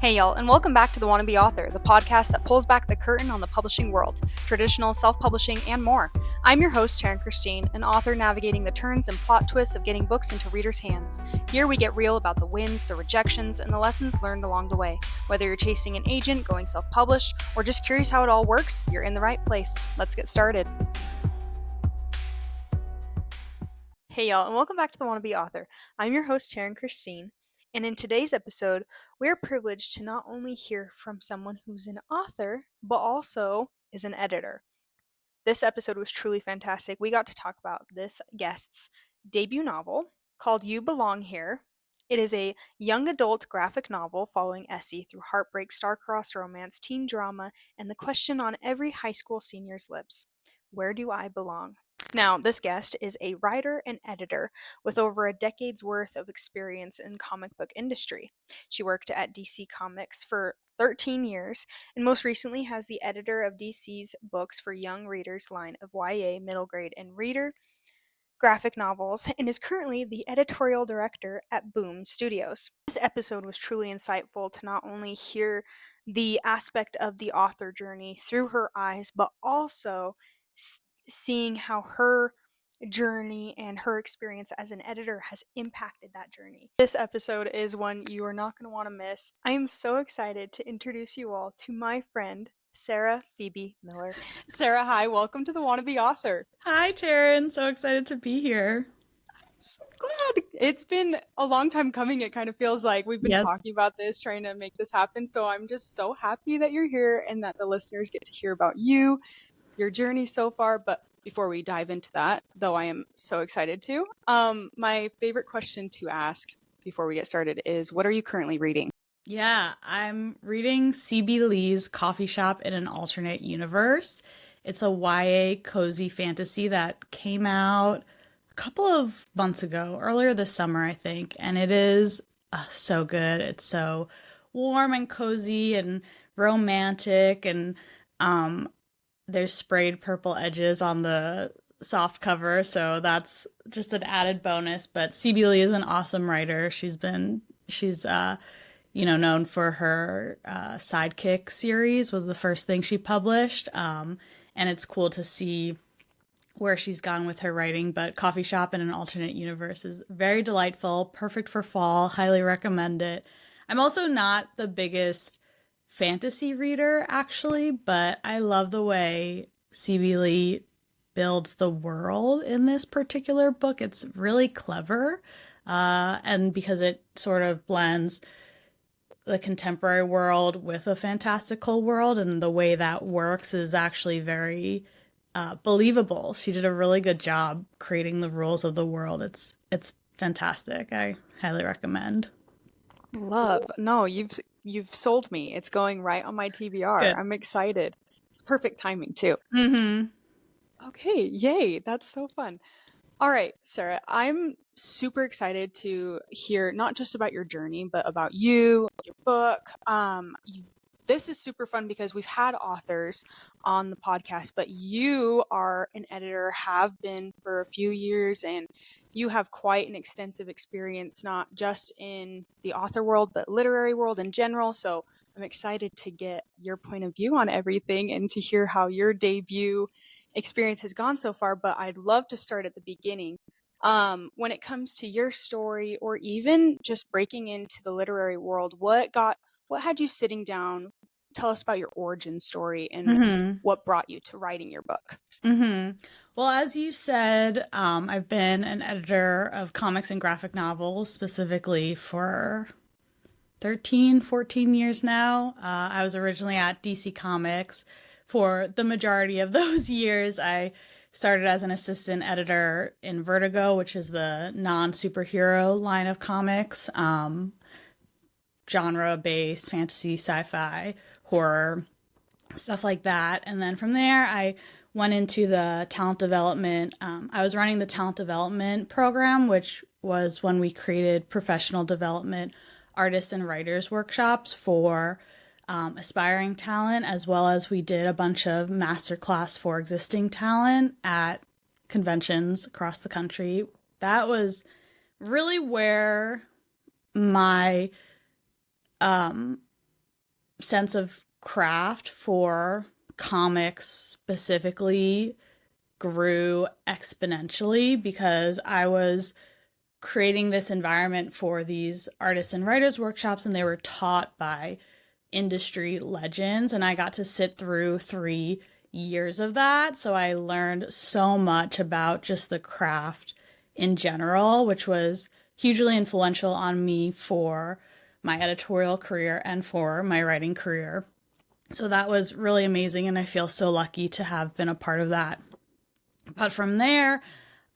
Hey y'all, and welcome back to the Wannabe Author, the podcast that pulls back the curtain on the publishing world, traditional, self-publishing, and more. I'm your host, Taryn Christine, an author navigating the turns and plot twists of getting books into readers' hands. Here we get real about the wins, the rejections, and the lessons learned along the way. Whether you're chasing an agent, going self-published, or just curious how it all works, you're in the right place. Let's get started. Hey y'all, and welcome back to the Wannabe Author. I'm your host, Taryn Christine. And in today's episode, we're privileged to not only hear from someone who's an author, but also is an editor. This episode was truly fantastic. We got to talk about this guest's debut novel called You Belong Here. It is a young adult graphic novel following Essie through heartbreak, star-crossed romance, teen drama, and the question on every high school senior's lips: where do I belong? Now, this guest is a writer and editor with over a decade's worth of experience in comic book industry. She worked at DC Comics for 13 years, and most recently has the editor of DC's books for young readers line of YA, middle grade, and reader graphic novels, and is currently the editorial director at BOOM Studios. This episode was truly insightful to not only hear the aspect of the author journey through her eyes, but also seeing how her journey and her experience as an editor has impacted that journey. This episode is one you are not going to want to miss. I am so excited to introduce you all to my friend, Sara Phoebe Miller. Sara, hi, welcome to the Wannabe Author. Hi, Taryn. So excited to be here. So glad. It's been a long time coming. It kind of feels like we've been talking about this, trying to make this happen. So I'm just so happy that you're here and that the listeners get to hear about you, your journey so far. But before we dive into that, though I am so excited to, my favorite question to ask before we get started is, what are you currently reading? Yeah, I'm reading C.B. Lee's Coffeeshop in an Alternate Universe. It's a YA cozy fantasy that came out a couple of months ago, earlier this summer, I think, and it is so good. It's so warm and cozy and romantic, and there's sprayed purple edges on the soft cover, so that's just an added bonus. But C.B. Lee is an awesome writer. She's known for her Sidekick series was the first thing she published, and it's cool to see where she's gone with her writing. But Coffeeshop in an Alternate Universe is very delightful, perfect for fall, highly recommend it. I'm also not the biggest fantasy reader, actually, but I love the way C.B. Lee builds the world in this particular book. It's really clever, and because it sort of blends the contemporary world with a fantastical world, and the way that works is actually very believable. She did a really good job creating the rules of the world. It's fantastic. I highly recommend. Love. No, you've sold me. It's going right on my TBR. Good. I'm excited. It's perfect timing too. Okay, yay. That's so fun. All right, Sara, I'm super excited to hear not just about your journey, but about you, your book. This is super fun because we've had authors on the podcast, but you are an editor, have been for a few years, and you have quite an extensive experience, not just in the author world, but literary world in general. So I'm excited to get your point of view on everything and to hear how your debut experience has gone so far. But I'd love to start at the beginning. When it comes to your story, or even just breaking into the literary world, what had you sitting down? Tell us about your origin story and what brought you to writing your book. Well, as you said, I've been an editor of comics and graphic novels specifically for 13, 14 years now. I was originally at DC Comics for the majority of those years. I started as an assistant editor in Vertigo, which is the non-superhero line of comics, genre-based fantasy, sci-fi, horror, stuff like that. And then from there, I went into the talent development. I was running the talent development program, which was when we created professional development artists and writers workshops for aspiring talent, as well as we did a bunch of masterclass for existing talent at conventions across the country. That was really where my sense of craft for comics specifically grew exponentially because I was creating this environment for these artists and writers workshops, and they were taught by industry legends, and I got to sit through 3 years of that. So I learned so much about just the craft in general, which was hugely influential on me for my editorial career and for my writing career. So that was really amazing, and I feel so lucky to have been a part of that. But from there,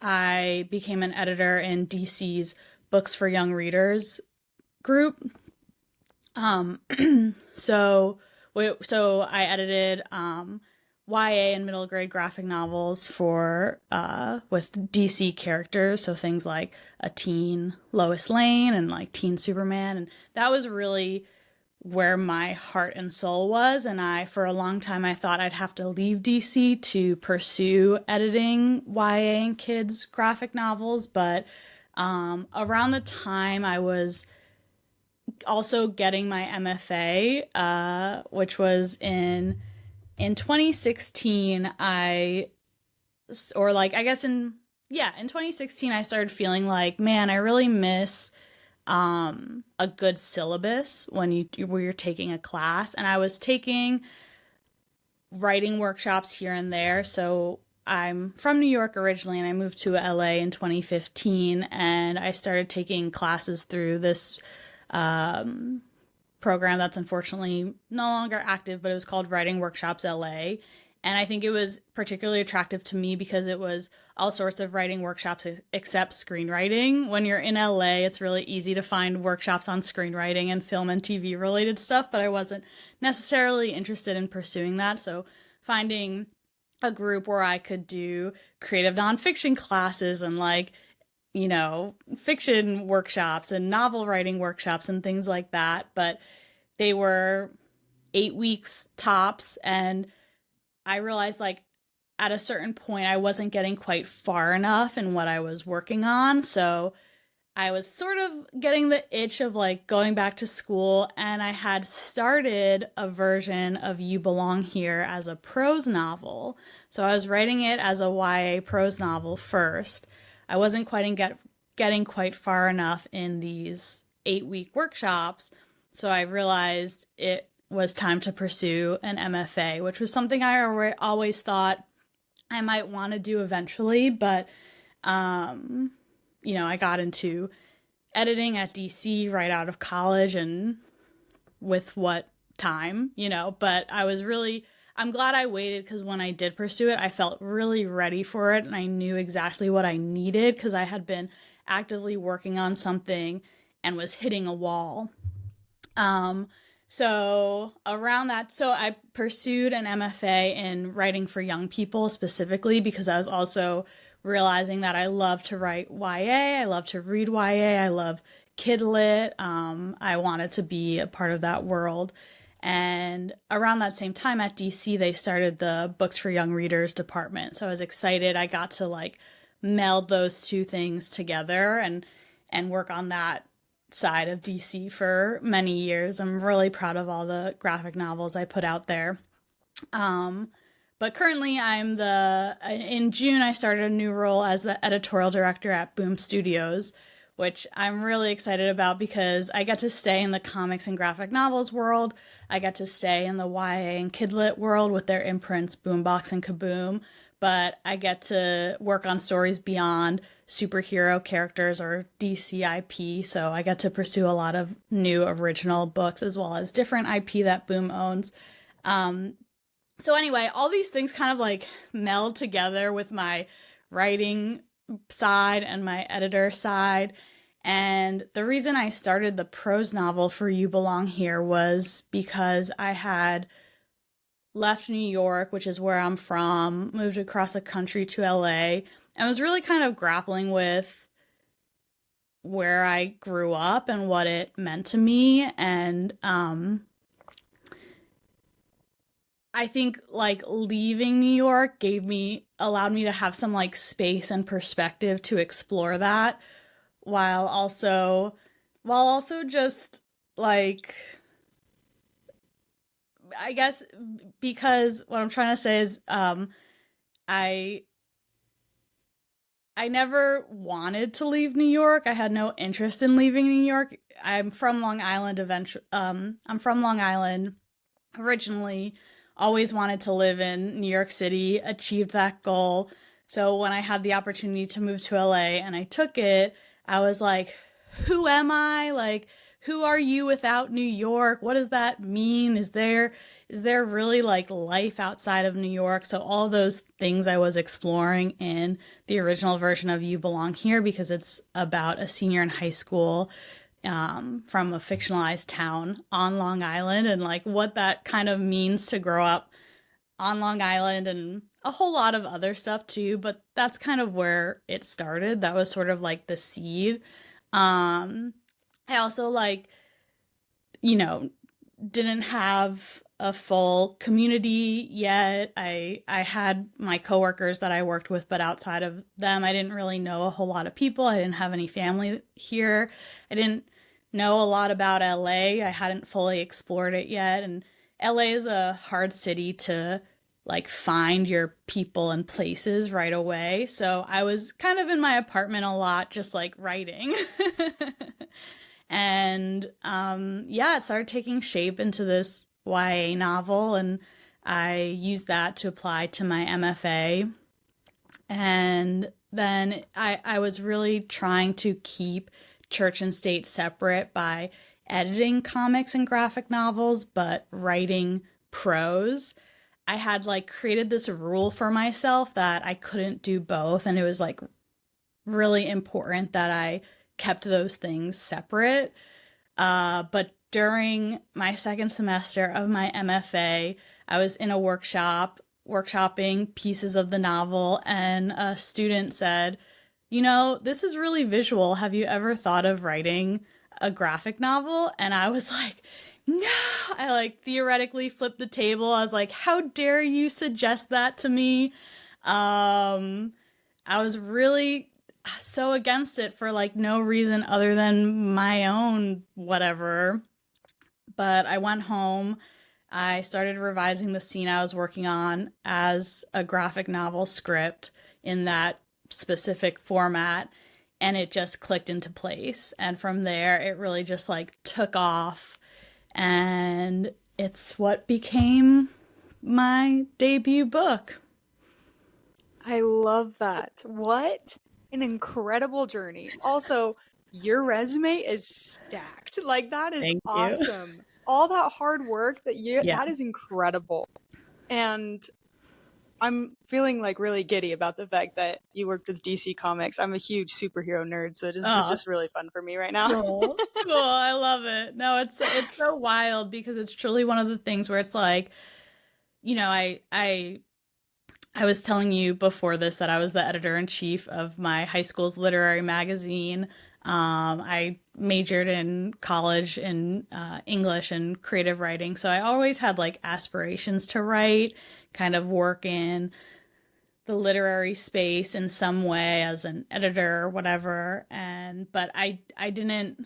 I became an editor in DC's Books for Young Readers group. Um, so so I edited YA and middle grade graphic novels for with DC characters, so things like a teen Lois Lane and like teen Superman, and that was really where my heart and soul was. And I, for a long time, I thought I'd have to leave DC to pursue editing YA and kids graphic novels, but around the time I was also getting my MFA, which was in 2016. I guess in 2016, I started feeling like, man, I really miss a good syllabus when you're taking a class, and I was taking writing workshops here and there. So I'm from New York originally, and I moved to LA in 2015, and I started taking classes through this program that's unfortunately no longer active, but it was called Writing Workshops LA. And I think it was particularly attractive to me because it was all sorts of writing workshops except screenwriting. When you're in LA, it's really easy to find workshops on screenwriting and film and TV related stuff, but I wasn't necessarily interested in pursuing that. So finding a group where I could do creative nonfiction classes and fiction workshops and novel writing workshops and things like that. But they were 8 weeks tops, and I realized at a certain point I wasn't getting quite far enough in what I was working on. So I was sort of getting the itch of going back to school, and I had started a version of You Belong Here as a prose novel. So I was writing it as a YA prose novel first. I wasn't getting quite far enough in these 8-week workshops, so I realized it was time to pursue an MFA, which was something I always thought I might want to do eventually, but I got into editing at DC right out of college, and with what time, but I'm glad I waited, because when I did pursue it, I felt really ready for it, and I knew exactly what I needed because I had been actively working on something and was hitting a wall. So around that, so I pursued an MFA in writing for young people specifically because I was also realizing that I love to write YA, I love to read YA, I love kid lit. I wanted to be a part of that world. And around that same time at DC, they started the Books for Young Readers department. So I was excited. I got to meld those two things together and work on that side of DC for many years. I'm really proud of all the graphic novels I put out there. But currently in June, I started a new role as the editorial director at BOOM Studios, which I'm really excited about because I get to stay in the comics and graphic novels world. I get to stay in the YA and kidlit world with their imprints Boombox and Kaboom, but I get to work on stories beyond superhero characters or DC IP, so I get to pursue a lot of new original books as well as different IP that BOOM owns. So anyway, all these things kind of meld together with my writing side and my editor side. And the reason I started the prose novel for You Belong Here was because I had left New York, which is where I'm from, moved across the country to LA, and was really kind of grappling with where I grew up and what it meant to me. And I think leaving New York allowed me to have some space and perspective to explore that while also just I guess because what I'm trying to say is I I never wanted to leave New York. I had no interest in leaving New York. I'm from Long Island I'm from Long Island originally, always wanted to live in New York City, achieved that goal. So when I had the opportunity to move to LA and I took it, I was like, who am I? Like, who are you without New York? What does that mean? Is there really like life outside of New York? So all those things I was exploring in the original version of You Belong Here, because it's about a senior in high school from a fictionalized town on Long Island, and like what that kind of means to grow up on Long Island, and a whole lot of other stuff too. But that's kind of where it started. That was sort of like the seed. I also like, you know, didn't have a full community yet. I had my coworkers that I worked with, but outside of them, I didn't really know a whole lot of people. I didn't have any family here. I didn't know a lot about LA. I hadn't fully explored it yet, and LA is a hard city to like find your people and places right away. So I was kind of in my apartment a lot, just like writing. And yeah, it started taking shape into this YA novel, and I used that to apply to my MFA. And then I was really trying to keep church and state separate by editing comics and graphic novels, but writing prose. I had like created this rule for myself that I couldn't do both, and it was like really important that I kept those things separate. But during my second semester of my MFA, I was in a workshopping pieces of the novel, and a student said, this is really visual. Have you ever thought of writing a graphic novel? And I was like, no. I like theoretically flipped the table. I was like, how dare you suggest that to me? I was really so against it for like no reason other than my own whatever. But I went home. I started revising the scene I was working on as a graphic novel script in that specific format, and it just clicked into place. And from there, it really just like took off, and it's what became my debut book. I love that. What an incredible journey. Also, your resume is stacked. Like that is Thank you. awesome. All that hard work Yeah. that is incredible. And I'm feeling like really giddy about the fact that you worked with DC Comics. I'm a huge superhero nerd, so this is Oh, just really fun for me right now. cool. Cool. I love it. No, it's so wild because it's truly one of the things where it's like, I was telling you before this that I was the editor in chief of my high school's literary magazine. I majored in college in English and creative writing, so I always had like aspirations to write, kind of work in the literary space in some way as an editor or whatever. And but I didn't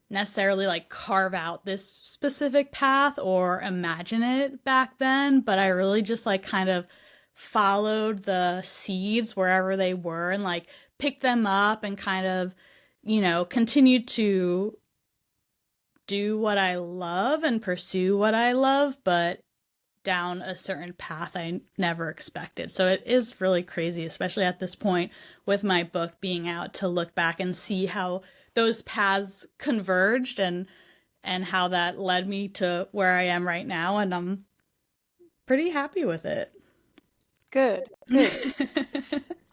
necessarily like carve out this specific path or imagine it back then, but I really just like kind of followed the seeds wherever they were and like picked them up and kind of, continued to do what I love and pursue what I love, but down a certain path I never expected. So it is really crazy, especially at this point with my book being out, to look back and see how those paths converged and how that led me to where I am right now, and I'm pretty happy with it. Good, good.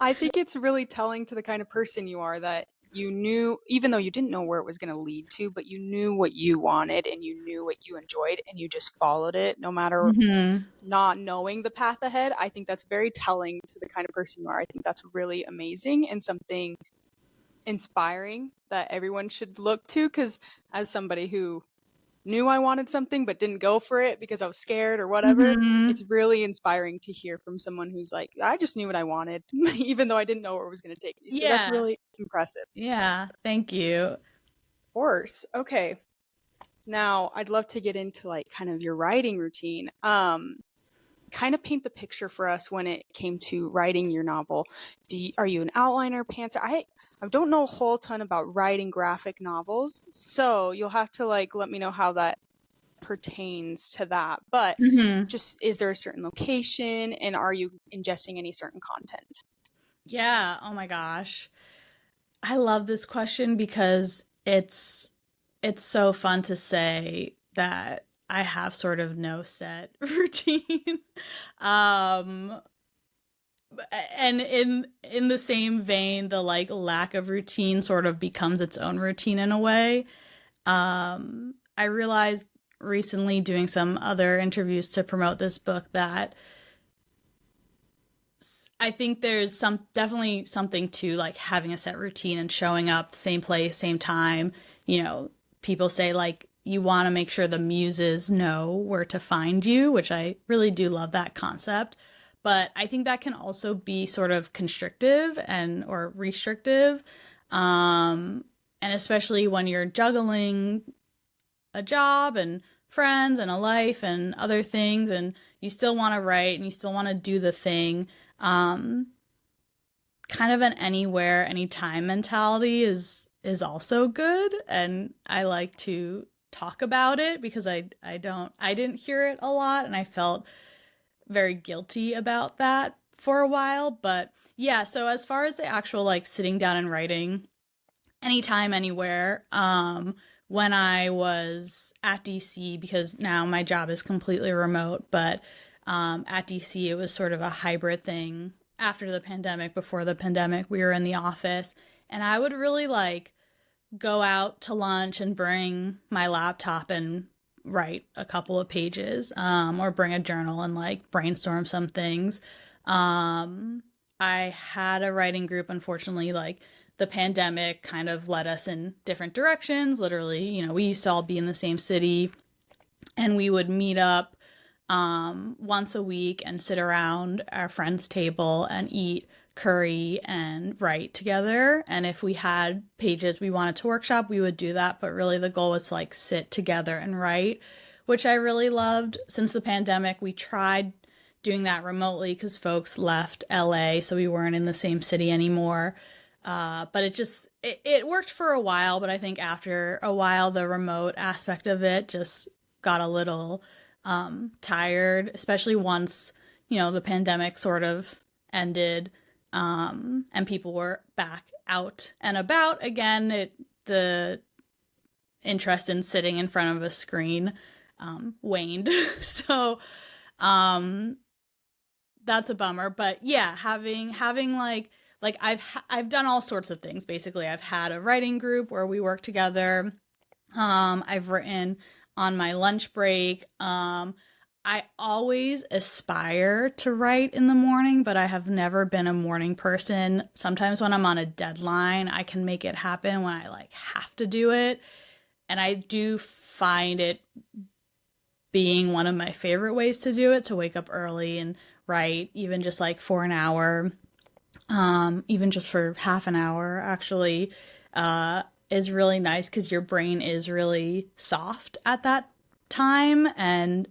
I think it's really telling to the kind of person you are that you knew, even though you didn't know where it was going to lead to, but you knew what you wanted and you knew what you enjoyed and you just followed it no matter Mm-hmm. not knowing the path ahead. I think that's very telling to the kind of person you are. I think that's really amazing and something inspiring that everyone should look to, because as somebody who knew I wanted something but didn't go for it because I was scared or whatever, Mm-hmm. it's really inspiring to hear from someone who's like, I just knew what I wanted, even though I didn't know where it was going to take me. So that's Yeah. really impressive. Yeah. Thank you. Of course. Okay. Now, I'd love to get into like kind of your writing routine. Kind of paint the picture for us when it came to writing your novel. Are you an outliner, pantser? I don't know a whole ton about writing graphic novels, so you'll have to like let me know how that pertains to that. But Mm-hmm. just, is there a certain location, and are you ingesting any certain content? Yeah. Oh my gosh. I love this question because it's so fun to say that I have sort of no set routine. um and in the same vein, the like lack of routine sort of becomes its own routine in a way. I realized recently doing some other interviews to promote this book that I think there's some definitely something to like having a set routine and showing up the same place, same time. You know, people say like you want to make sure the muses know where to find you, which I really do love that concept. But I think that can also be sort of constrictive and or restrictive. Um, and especially when you're juggling a job and friends and a life and other things and you still want to write and you still want to do the thing. um Kind of an anywhere anytime mentality is also good, and I like to talk about it because I didn't hear it a lot and I felt very guilty about that for a while. But yeah, so as far as the actual like sitting down and writing, anytime, anywhere. When I was at DC, because now my job is completely remote, but at DC, it was sort of a hybrid thing. After the pandemic, before the pandemic, we were in the office, and I would really like go out to lunch and bring my laptop and write a couple of pages, or bring a journal and like brainstorm some things. Um, I had a writing group. Unfortunately, like the pandemic kind of led us in different directions. Literally, you know, we used to all be in the same city and we would meet up once a week and sit around our friend's table and eat curry and write together. And if we had pages we wanted to workshop, we would do that. But really, the goal was to like sit together and write, which I really loved. Since the pandemic, we tried doing that remotely because folks left LA, so we weren't in the same city anymore. But it worked for a while, but I think after a while, the remote aspect of it just got a little tired, especially once, you know, the pandemic sort of ended, and people were back out and about again. The interest in sitting in front of a screen waned. So um, that's a bummer. But yeah, having like I've done all sorts of things. Basically, I've had a writing group where we work together. I've written on my lunch break. I always aspire to write in the morning, but I have never been a morning person. Sometimes when I'm on a deadline, I can make it happen when I like have to do it. And I do find it being one of my favorite ways to do it, to wake up early and write, even just like for an hour, even just for half an hour, actually, is really nice because your brain is really soft at that time. And,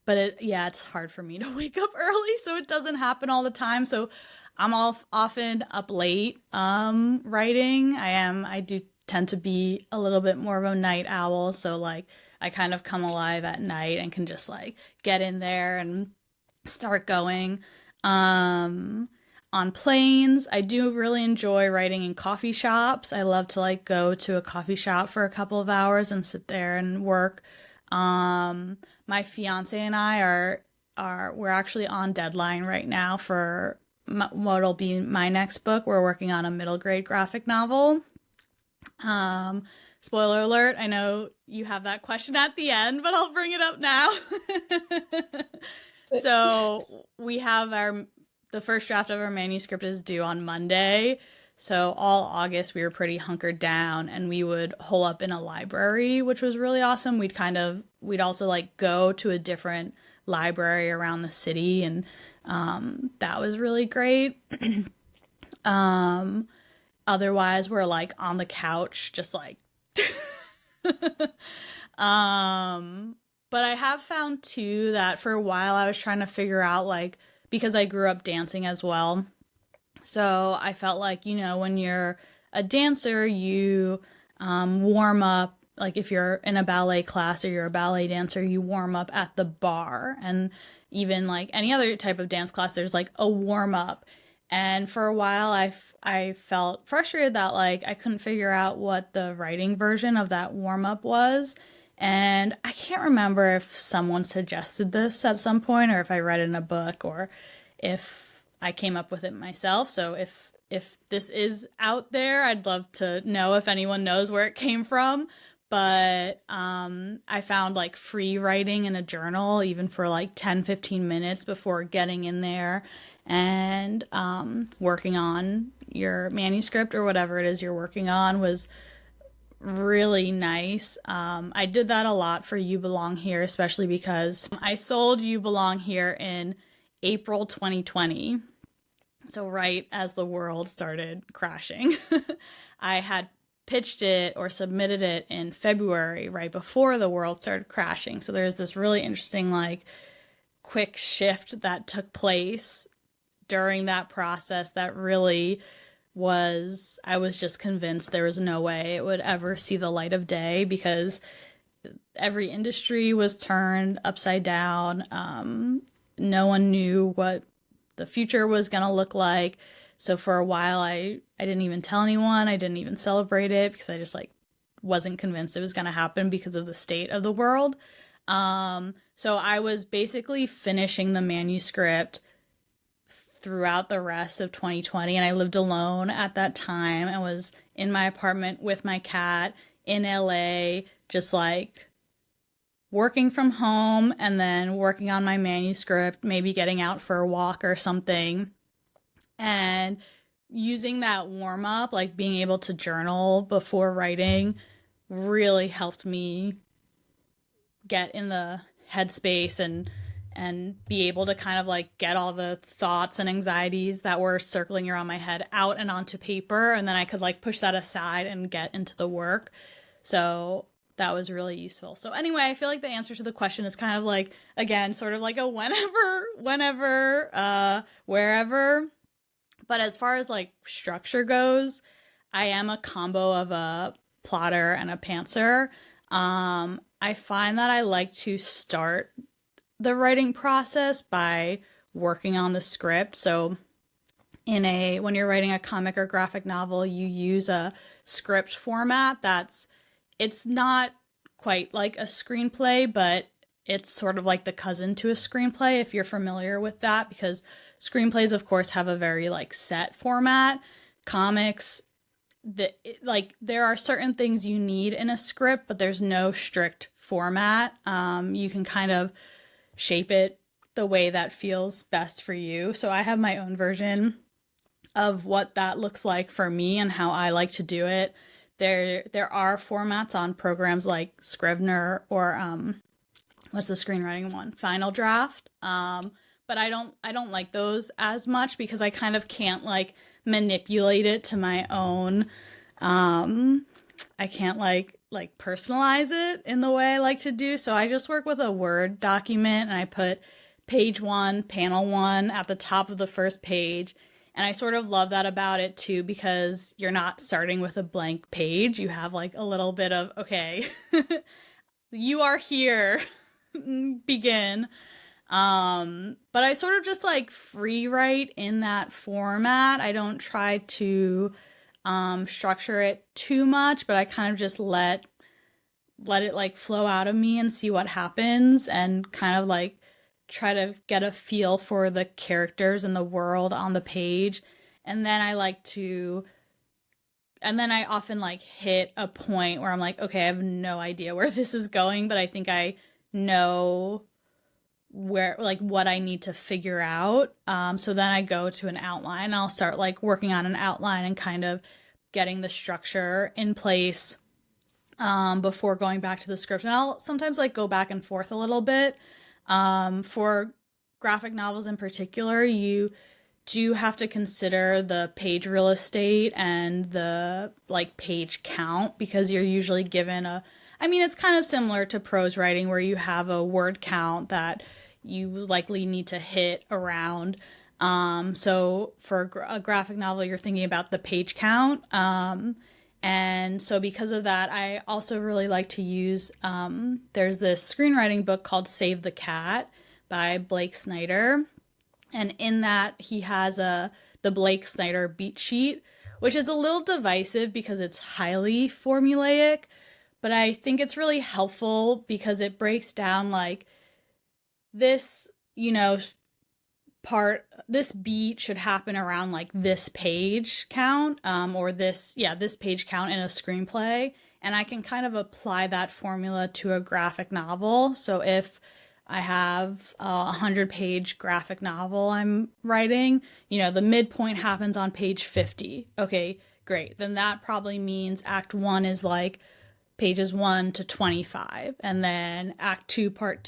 but yeah, it's hard for me to wake up early, so it doesn't happen all the time. So I'm often up late, writing. I do tend to be a little bit more of a night owl. So like I kind of come alive at night and can just like get in there and start going. Um, on planes, I do really enjoy writing in coffee shops. I love to like go to a coffee shop for a couple of hours and sit there and work. My fiance and I are we're actually on deadline right now for what'll be my next book. We're working on a middle grade graphic novel. Um, Spoiler alert, I know you have that question at the end, but I'll bring it up now. So we have the first draft of our manuscript is due on Monday. So all August we were pretty hunkered down and we would hole up in a library, which was really awesome. We'd also like go to a different library around the city, and that was really great. um Otherwise, we're like on the couch, just like um, but I have found too that for a while I was trying to figure out, like, because I grew up dancing as well. So I felt like, when you're a dancer, you warm up. Like if you're in a ballet class or you're a ballet dancer, you warm up at the bar. And even like any other type of dance class, there's like a warm up. And for a while, I felt frustrated that like I couldn't figure out what the writing version of that warm up was. And I can't remember if someone suggested this at some point or if I read it in a book or if I came up with it myself. So if this is out there, I'd love to know if anyone knows where it came from. But I found like free writing in a journal, even for like 10-15 minutes before getting in there and working on your manuscript or whatever it is you're working on, was really nice. I did that a lot for You Belong Here, especially because I sold You Belong Here in April 2020. So, right as the world started crashing, I had pitched it or submitted it in February, right before the world started crashing. So, there's this really interesting, like, quick shift that took place during that process that really was, I was just convinced there was no way it would ever see the light of day because every industry was turned upside down. No one knew what the future was going to look like. So for a while, I didn't even tell anyone. I didn't even celebrate it because I just like wasn't convinced it was going to happen because of the state of the world. So I was basically finishing the manuscript throughout the rest of 2020, and I lived alone at that time. I was in my apartment with my cat in LA, just like working from home and then working on my manuscript, maybe getting out for a walk or something. And using that warm up, like being able to journal before writing, really helped me get in the headspace and be able to kind of like get all the thoughts and anxieties that were circling around my head out and onto paper, and then I could like push that aside and get into the work. So that was really useful. So anyway, I feel like the answer to the question is kind of like, again, sort of like a whenever, wherever. But as far as like structure goes, I am a combo of a plotter and a pantser. I find that I like to start the writing process by working on the script. So when you're writing a comic or graphic novel, you use a script format it's not quite like a screenplay, but it's sort of like the cousin to a screenplay if you're familiar with that, because screenplays of course have a very like set format. Comics, there are certain things you need in a script, but there's no strict format. You can kind of shape it the way that feels best for you. So I have my own version of what that looks like for me and how I like to do it. There are formats on programs like Scrivener or what's the screenwriting one? Final Draft. But I don't like those as much because I kind of can't like manipulate it to my own. I can't like personalize it in the way I like to do. So I just work with a Word document and I put page 1, panel 1 at the top of the first page. And I sort of love that about it too, because you're not starting with a blank page. You have like a little bit of, okay, you are here, begin. But I sort of just like free write in that format. I don't try to structure it too much, but I kind of just let it like flow out of me and see what happens, and kind of like try to get a feel for the characters and the world on the page. And then I often like hit a point where I'm like, okay, I have no idea where this is going, but I think I know where, like, what I need to figure out. So then I go to an outline. I'll start like working on an outline and kind of getting the structure in place before going back to the script. And I'll sometimes like go back and forth a little bit. For graphic novels in particular, you do have to consider the page real estate and the like page count, because you're usually given a, I mean, it's kind of similar to prose writing where you have a word count that you likely need to hit around. So for a graphic novel, you're thinking about the page count. And so because of that, I also really like to use, there's this screenwriting book called Save the Cat by Blake Snyder. And in that, he has the Blake Snyder beat sheet, which is a little divisive because it's highly formulaic, but I think it's really helpful because it breaks down like this, you know, this beat should happen around like this page count, or this page count in a screenplay, and I can kind of apply that formula to a graphic novel. So if I have a 100-page graphic novel I'm writing, the midpoint happens on page 50. Okay, great. Then that probably means act 1 is like pages 1 to 25, and then act 2 part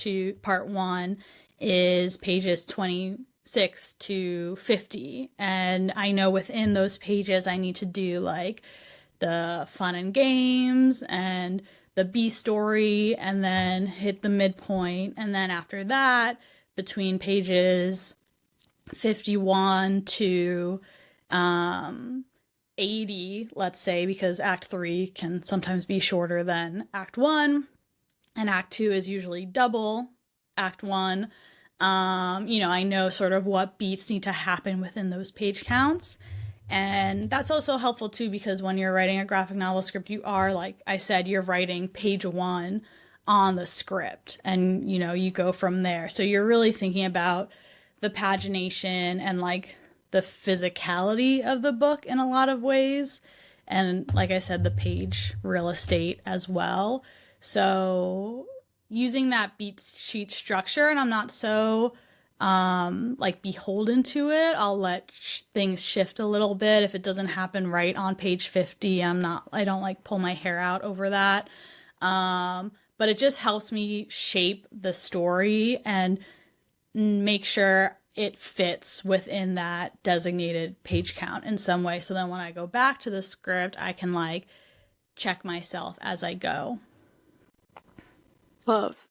1 is pages 26 to 50. And I know within those pages I need to do like the fun and games and the B story, and then hit the midpoint. And then after that, between pages 51 to 80, let's say, because act 3 can sometimes be shorter than act 1, and act 2 is usually double act 1. I know sort of what beats need to happen within those page counts. And that's also helpful too, because when you're writing a graphic novel script, you are, like I said, you're writing page 1 on the script, and you go from there. So you're really thinking about the pagination and like the physicality of the book in a lot of ways, and like I said, the page real estate as well. So using that beat sheet structure, and I'm not so like beholden to it. I'll let things shift a little bit. If it doesn't happen right on page 50, I don't like pull my hair out over that. But it just helps me shape the story and make sure it fits within that designated page count in some way. So then when I go back to the script, I can like check myself as I go. Love.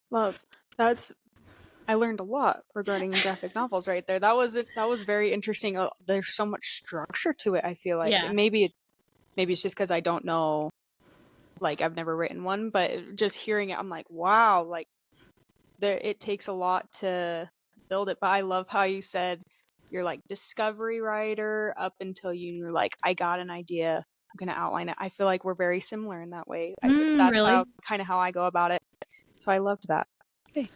I learned a lot regarding graphic novels right there. That was very interesting. There's so much structure to it, I feel like. Yeah. And maybe it's just because I don't know, like I've never written one, but just hearing it, I'm like, wow, like it takes a lot to build it. But I love how you said you're like discovery writer up until you're like, I got an idea, I'm gonna outline it. I feel like we're very similar in that way. That's Really? how I go about it. So I loved that. Okay.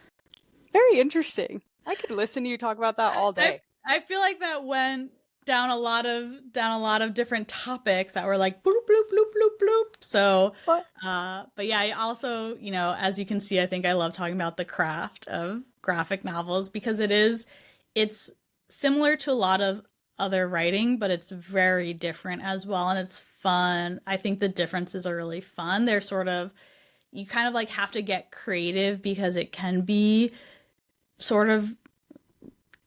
Very interesting. I could listen to you talk about that all day. I feel like that went down a lot of different topics that were like bloop bloop bloop bloop bloop. So, but yeah, I also, as you can see, I think I love talking about the craft of graphic novels, because it's similar to a lot of other writing, but it's very different as well, and it's fun. I think the differences are really fun. They're sort of, you kind of like have to get creative because it can be sort of,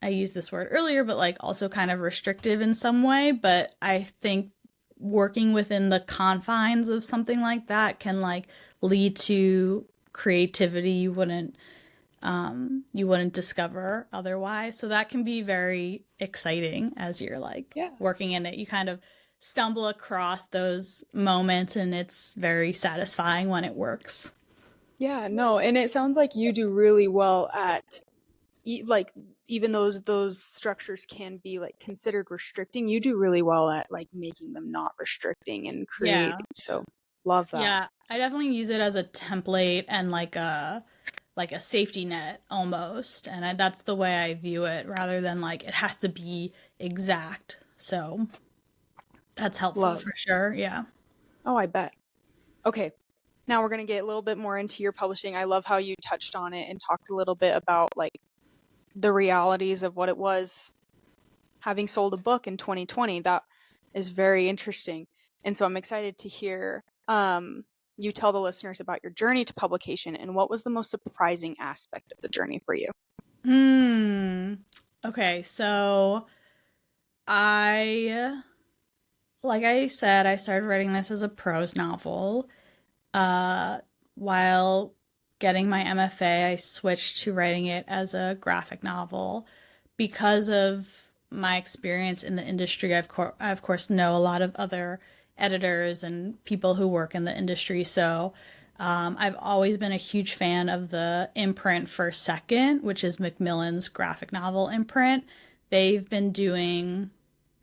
I used this word earlier, but like also kind of restrictive in some way. But I think working within the confines of something like that can like lead to creativity you wouldn't discover otherwise. So that can be very exciting as you're like working in it. You kind of stumble across those moments, and it's very satisfying when it works. Yeah, no, and it sounds like you do really well at like, even those structures can be like considered restricting. You do really well at like making them not restricting and creating. So love that. Yeah, I definitely use it as a template and like a safety net almost, and that's the way I view it, rather than like it has to be exact. So that's helpful for sure. Yeah. Oh, I bet. Okay. Now we're going to get a little bit more into your publishing. I love how you touched on it and talked a little bit about like the realities of what it was having sold a book in 2020. That is very interesting. And so I'm excited to hear you tell the listeners about your journey to publication and what was the most surprising aspect of the journey for you. Okay, so I, like I said, I started writing this as a prose novel. Uh, while getting my MFA, I switched to writing it as a graphic novel because of my experience in the industry. I, of course, know a lot of other editors and people who work in the industry. So I've always been a huge fan of the imprint First Second, which is Macmillan's graphic novel imprint. They've been doing,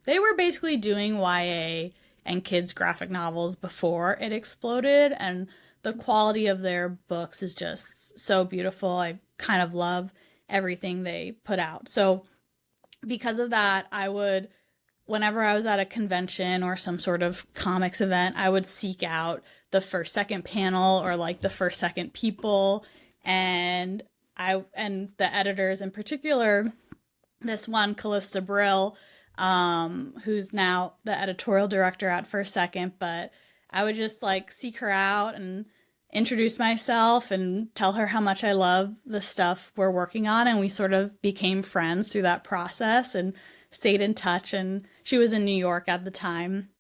they were basically doing YA and kids graphic novels before it exploded, and the quality of their books is just so beautiful. I kind of love everything they put out. So because of that, I would, whenever I was at a convention or some sort of comics event, I would seek out the First Second panel or like the First Second people, and the editors in particular, this one Callista Brill, who's now the editorial director at First Second, but I would just like seek her out and introduce myself and tell her how much I love the stuff we're working on. And we sort of became friends through that process and stayed in touch. And she was in New York at the time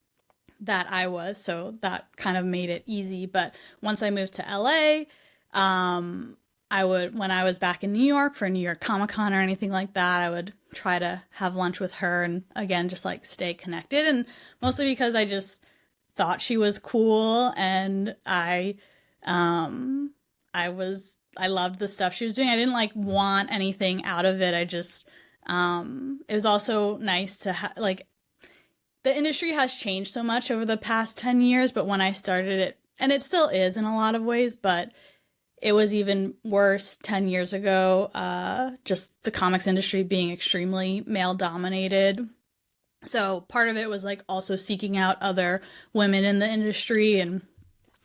that I was, so that kind of made it easy. But once I moved to LA, I would, when I was back in New York for New York Comic Con or anything like that, I would try to have lunch with her and again, just like stay connected. And mostly because I just thought she was cool, and I loved the stuff she was doing. I didn't like want anything out of it. I just, it was also nice to like, the industry has changed so much over the past 10 years, but when I started it, and it still is in a lot of ways, but it was even worse 10 years ago, just the comics industry being extremely male dominated. So part of it was like also seeking out other women in the industry and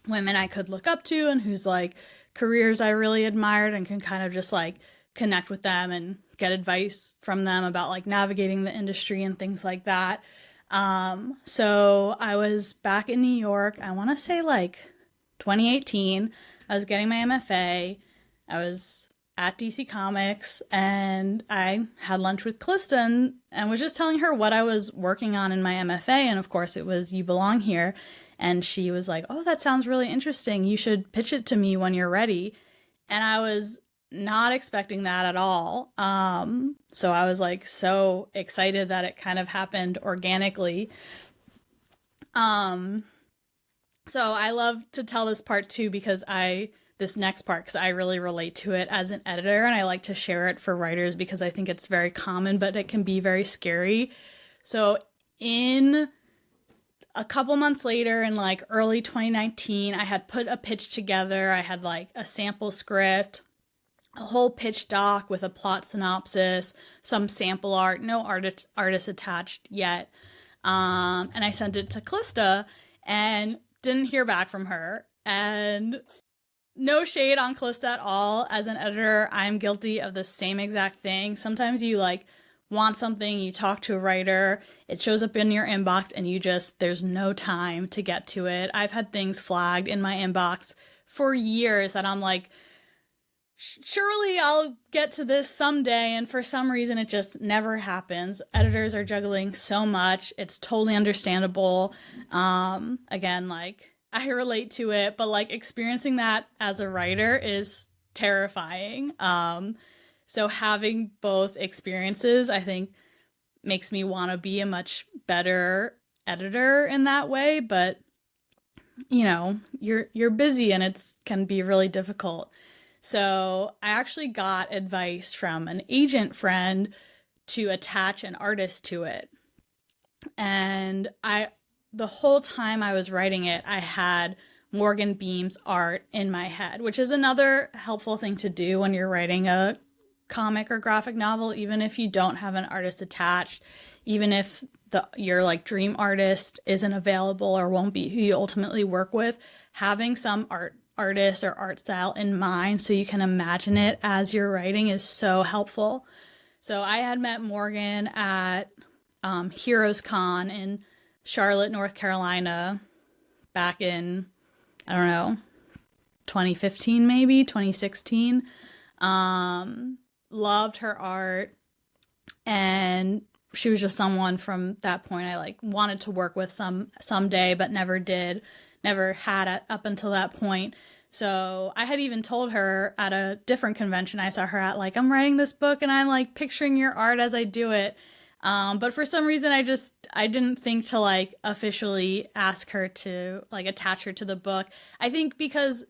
women I could look up to and whose like careers I really admired and can kind of just like connect with them and get advice from them about like navigating the industry and things like that. So I was back in New York, I want to say like 2018. I was getting my MFA. I was at DC Comics and I had lunch with Cliston and was just telling her what I was working on in my MFA. And of course, it was You Belong Here. And she was like, "Oh, that sounds really interesting. You should pitch it to me when you're ready." And I was not expecting that at all. So I was like so excited that it kind of happened organically. Um, so I love to tell this part too because this next part, because I really relate to it as an editor, and I like to share it for writers because I think it's very common, but it can be very scary. So in a couple months later, in like early 2019, I had put a pitch together. I had like a sample script, a whole pitch doc with a plot synopsis, some sample art, no artist attached yet. And I sent it to Calista and didn't hear back from her. And no shade on Calista at all. As an editor, I'm guilty of the same exact thing. Sometimes you like want something, you talk to a writer, it shows up in your inbox, and there's no time to get to it. I've had things flagged in my inbox for years that I'm like, surely I'll get to this someday, and for some reason it just never happens. Editors are juggling so much. It's totally understandable. Again, like I relate to it, but like experiencing that as a writer is terrifying. So having both experiences, I think, makes me want to be a much better editor in that way, but you know, you're busy and it's can be really difficult. So I actually got advice from an agent friend to attach an artist to it. And the whole time I was writing it, I had Morgan Beam's art in my head, which is another helpful thing to do when you're writing a comic or graphic novel, even if you don't have an artist attached, even if your like dream artist isn't available or won't be who you ultimately work with, having some artist or art style in mind so you can imagine it as you're writing is so helpful. So I had met Morgan at Heroes Con in Charlotte, North Carolina back in, I don't know, 2015 maybe, 2016. Loved her art and she was just someone from that point I like wanted to work with someday, but never did, never had it up until that point. So I had even told her at a different convention I saw her at, like, I'm writing this book and I'm like picturing your art as I do it. But for some reason I didn't think to like officially ask her to like attach her to the book. I think because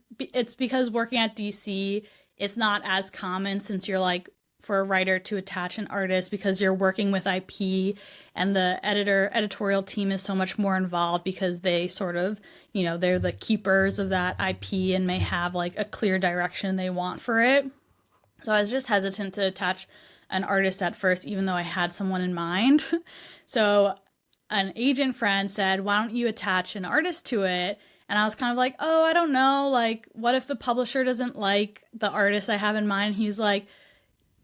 working at DC, it's not as common since you're like for a writer to attach an artist because you're working with IP and the editorial team is so much more involved because they sort of, they're the keepers of that IP and may have like a clear direction they want for it. So I was just hesitant to attach an artist at first, even though I had someone in mind. So an agent friend said, why don't you attach an artist to it? And I was kind of like, oh, I don't know. Like, what if the publisher doesn't like the artist I have in mind? He's like,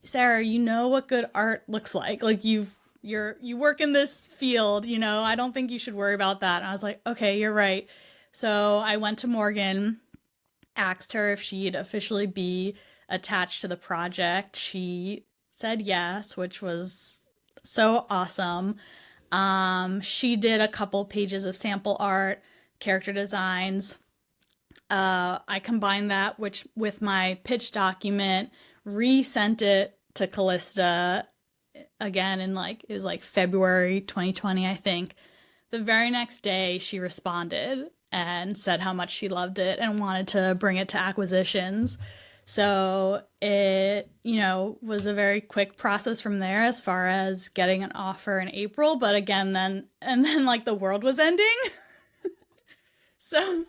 Sarah, you know what good art looks like. Like you work in this field, I don't think you should worry about that. And I was like, okay, you're right. So I went to Morgan, asked her if she'd officially be attached to the project. She said yes, which was so awesome. She did a couple pages of sample art, character designs. I combined that with my pitch document, resent it to Callista again in like, it was like February 2020, I think. The very next day, she responded and said how much she loved it and wanted to bring it to acquisitions. So it, was a very quick process from there as far as getting an offer in April. But again, then like the world was ending. So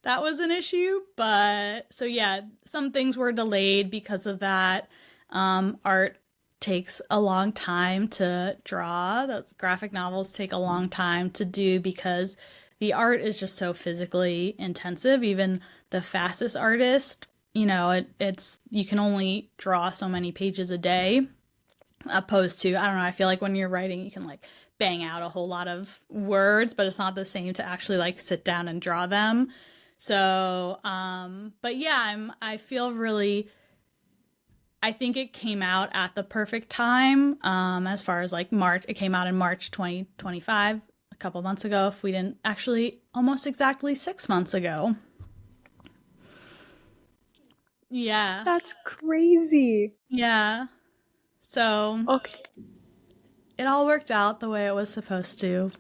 that was an issue. But so yeah, some things were delayed because of that. Art takes a long time to draw. Those graphic novels take a long time to do because the art is just so physically intensive. Even the fastest artist, it's you can only draw so many pages a day, opposed to, I don't know, I feel like when you're writing you can like bang out a whole lot of words, but it's not the same to actually like sit down and draw them. So but yeah, I feel really, I think it came out at the perfect time, as far as like March. It came out in March 2025, a couple months ago, if we didn't actually, almost exactly 6 months ago. Yeah. That's crazy. Yeah. So Okay. it all worked out the way it was supposed to.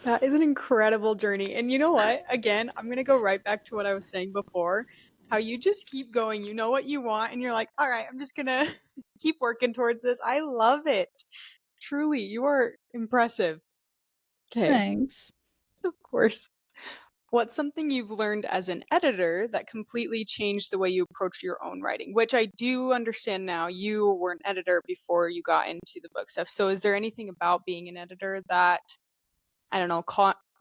That is an incredible journey. And you know what? Again, I'm going to go right back to what I was saying before. How you just keep going. You know what you want, and you're like, all right, I'm just going to keep working towards this. I love it. Truly, you are impressive. Okay, Thanks. of course. What's something you've learned as an editor that completely changed the way you approach your own writing? Which I do understand now. You were an editor before you got into the book stuff. So is there anything about being an editor that, I don't know,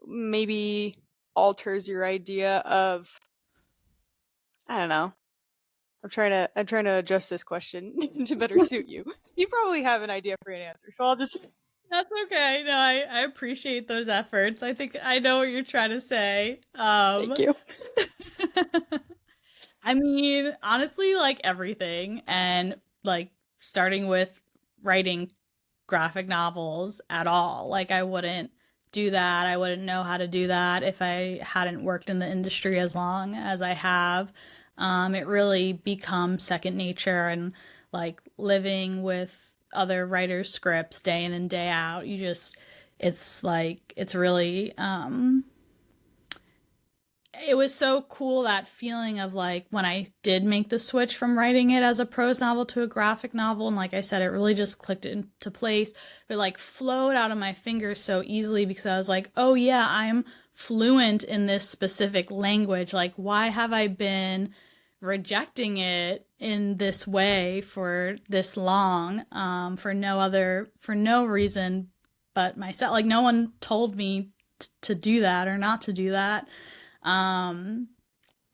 maybe alters your idea of, I don't know. I'm trying to adjust this question to better suit you. You probably have an idea for an answer, so I'll just. That's okay. No, I appreciate those efforts. I think I know what you're trying to say. Thank you. I mean, honestly, like everything, and like starting with writing graphic novels at all. Like I wouldn't do that. I wouldn't know how to do that if I hadn't worked in the industry as long as I have. It really becomes second nature, and like living with other writers' scripts day in and day out. It's like, it's really, it was so cool, that feeling of like when I did make the switch from writing it as a prose novel to a graphic novel, and like I said, it really just clicked into place. It like flowed out of my fingers so easily because I was like, oh yeah, I'm fluent in this specific language. Like, why have I been rejecting it in this way for this long, for no reason but myself. Like, no one told me to do that or not to do that. um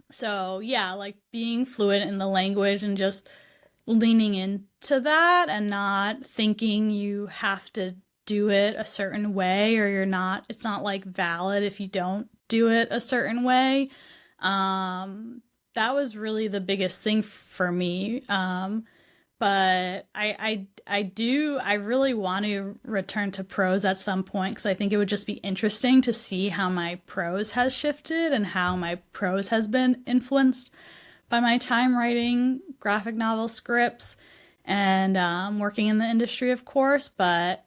so yeah, like being fluent in the language and just leaning into that and not thinking you have to do it a certain way, or it's not like valid if you don't do it a certain way. That was really the biggest thing for me. but I really want to return to prose at some point because I think it would just be interesting to see how my prose has shifted and how my prose has been influenced by my time writing graphic novel scripts and working in the industry, of course. But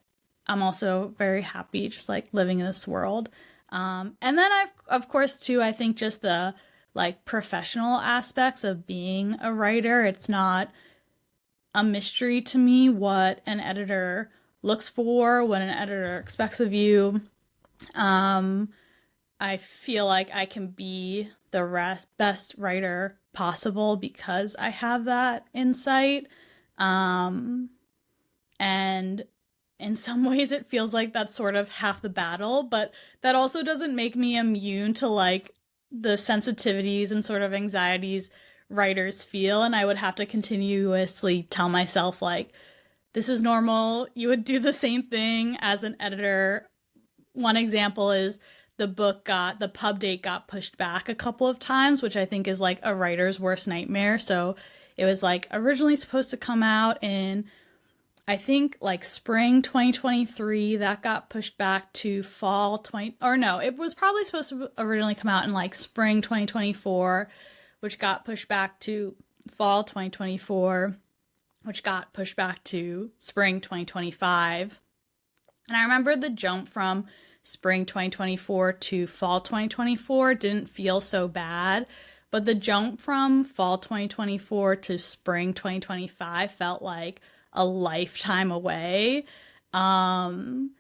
I'm also very happy just like living in this world. And then I've, of course, too, I think just the like professional aspects of being a writer. It's not a mystery to me what an editor looks for, what an editor expects of you. Um, I feel like I can be the best writer possible because I have that insight. Um, and in some ways, it feels like that's sort of half the battle, but that also doesn't make me immune to like the sensitivities and sort of anxieties writers feel. And I would have to continuously tell myself, like, this is normal. You would do the same thing as an editor. One example is the pub date got pushed back a couple of times, which I think is like a writer's worst nightmare. So it was like originally supposed to come out in, I think, like spring 2023. That got pushed back to fall 20, or no, it was probably supposed to originally come out in like spring 2024, which got pushed back to fall 2024, which got pushed back to spring 2025. And I remember the jump from spring 2024 to fall 2024 didn't feel so bad, but the jump from fall 2024 to spring 2025 felt like a lifetime away. Um,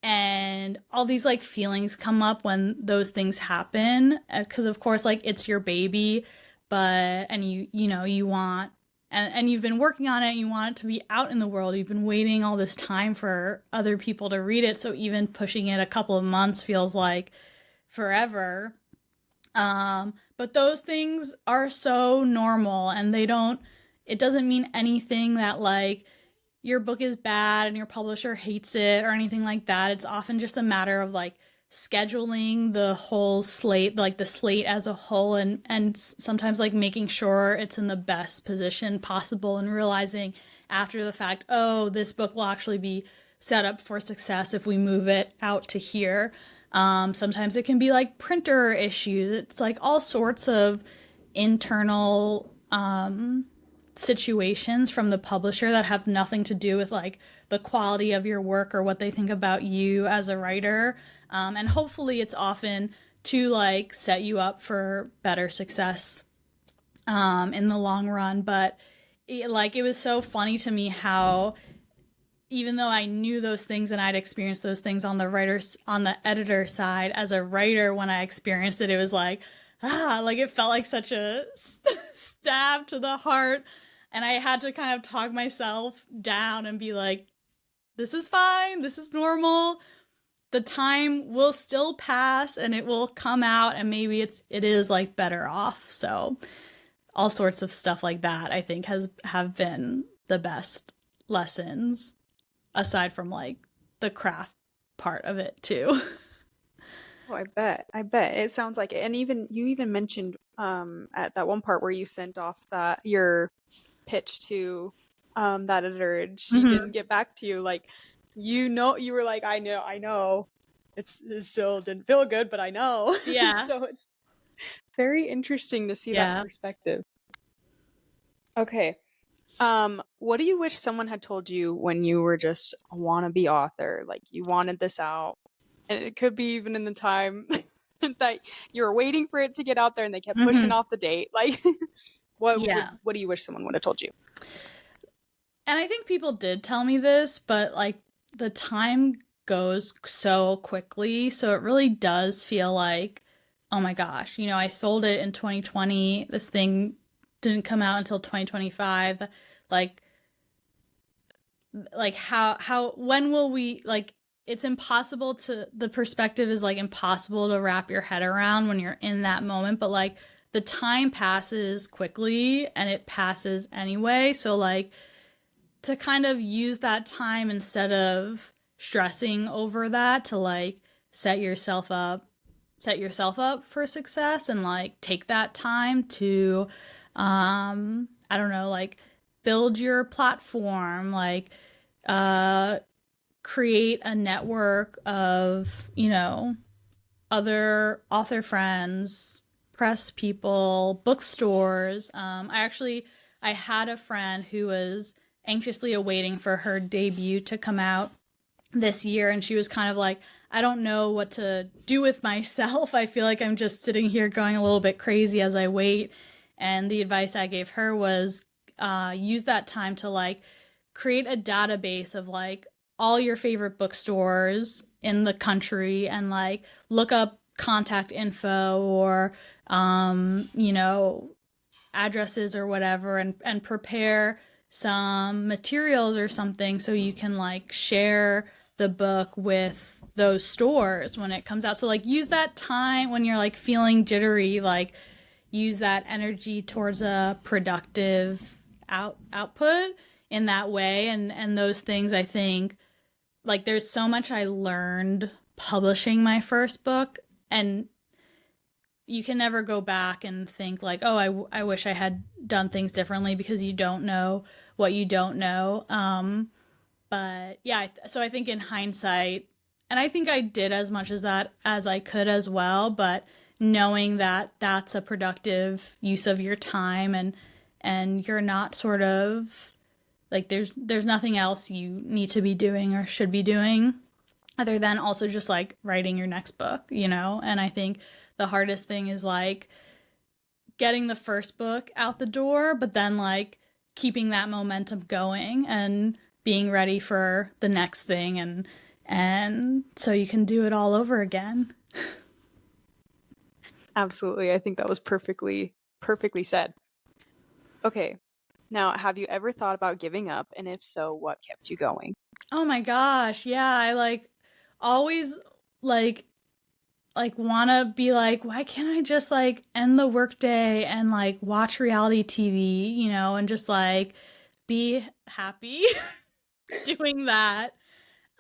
and all these like feelings come up when those things happen because of course like it's your baby, but and you know you want and you've been working on it and you want it to be out in the world. You've been waiting all this time for other people to read it, so even pushing it a couple of months feels like forever. But those things are so normal and it doesn't mean anything that like your book is bad and your publisher hates it or anything like that. It's often just a matter of like scheduling the whole slate, like the slate as a whole, and sometimes like making sure it's in the best position possible and realizing after the fact, oh, this book will actually be set up for success if we move it out to here. Sometimes it can be like printer issues. It's like all sorts of internal situations from the publisher that have nothing to do with like the quality of your work or what they think about you as a writer. And hopefully it's often to like set you up for better success in the long run. But it was so funny to me how even though I knew those things and I'd experienced those things on the editor side, as a writer, when I experienced it, it was like, like it felt like such a stab to the heart. And I had to kind of talk myself down and be like, this is fine. This is normal. The time will still pass and it will come out and maybe it is like better off. So all sorts of stuff like that, I think have been the best lessons aside from like the craft part of it too. Oh, I bet. I bet. It sounds like it. And even you even mentioned at that one part where you sent off that your pitch to that editor and she Mm-hmm. didn't get back to you. Like, you were like, I know. It still didn't feel good, but I know. Yeah. So it's very interesting to see that Yeah. perspective. Okay. What do you wish someone had told you when you were just a wannabe author? Like you wanted this out, and it could be even in the time that you were waiting for it to get out there and they kept pushing Mm-hmm. off the date. Like, Yeah. what do you wish someone would have told you? And I think people did tell me this, but like the time goes so quickly. So it really does feel like, oh my gosh, I sold it in 2020. This thing didn't come out until 2025. Like, when will we, like, it's impossible the perspective is like impossible to wrap your head around when you're in that moment. But like the time passes quickly and it passes anyway. So like, to kind of use that time instead of stressing over that to like set yourself up for success and like take that time to I don't know, like build your platform, like uh create a network of, other author friends, press people, bookstores. I had a friend who was anxiously awaiting for her debut to come out this year, and she was kind of like, I don't know what to do with myself. I feel like I'm just sitting here going a little bit crazy as I wait. And the advice I gave her was use that time to like create a database of like all your favorite bookstores in the country, and like look up contact info or addresses or whatever, and prepare some materials or something so you can like share the book with those stores when it comes out. So like use that time when you're like feeling jittery, like use that energy towards a productive output in that way. And those things, I think, like there's so much I learned publishing my first book, and you can never go back and think like, oh, I wish I had done things differently, because you don't know what you don't know. But yeah, so I think in hindsight, and I think I did as much as that as I could as well, but knowing that that's a productive use of your time, and you're not sort of like there's nothing else you need to be doing or should be doing other than also just like writing your next book, And I think the hardest thing is like getting the first book out the door, but then like keeping that momentum going and being ready for the next thing, and so you can do it all over again. Absolutely. I think that was perfectly said. Okay. Now, have you ever thought about giving up? And if so, what kept you going? Oh my gosh, yeah, I like always like want to be like, why can't I just like end the workday and like watch reality TV, and just like be happy doing that.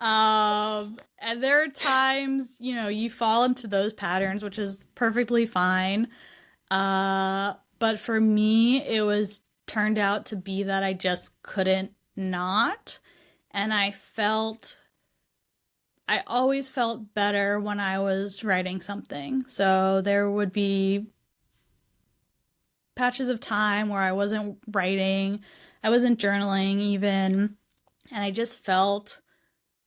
And there are times, you fall into those patterns, which is perfectly fine. But for me, it was turned out to be that I just couldn't not. And I always felt better when I was writing something. So there would be patches of time where I wasn't writing, I wasn't journaling even, and I just felt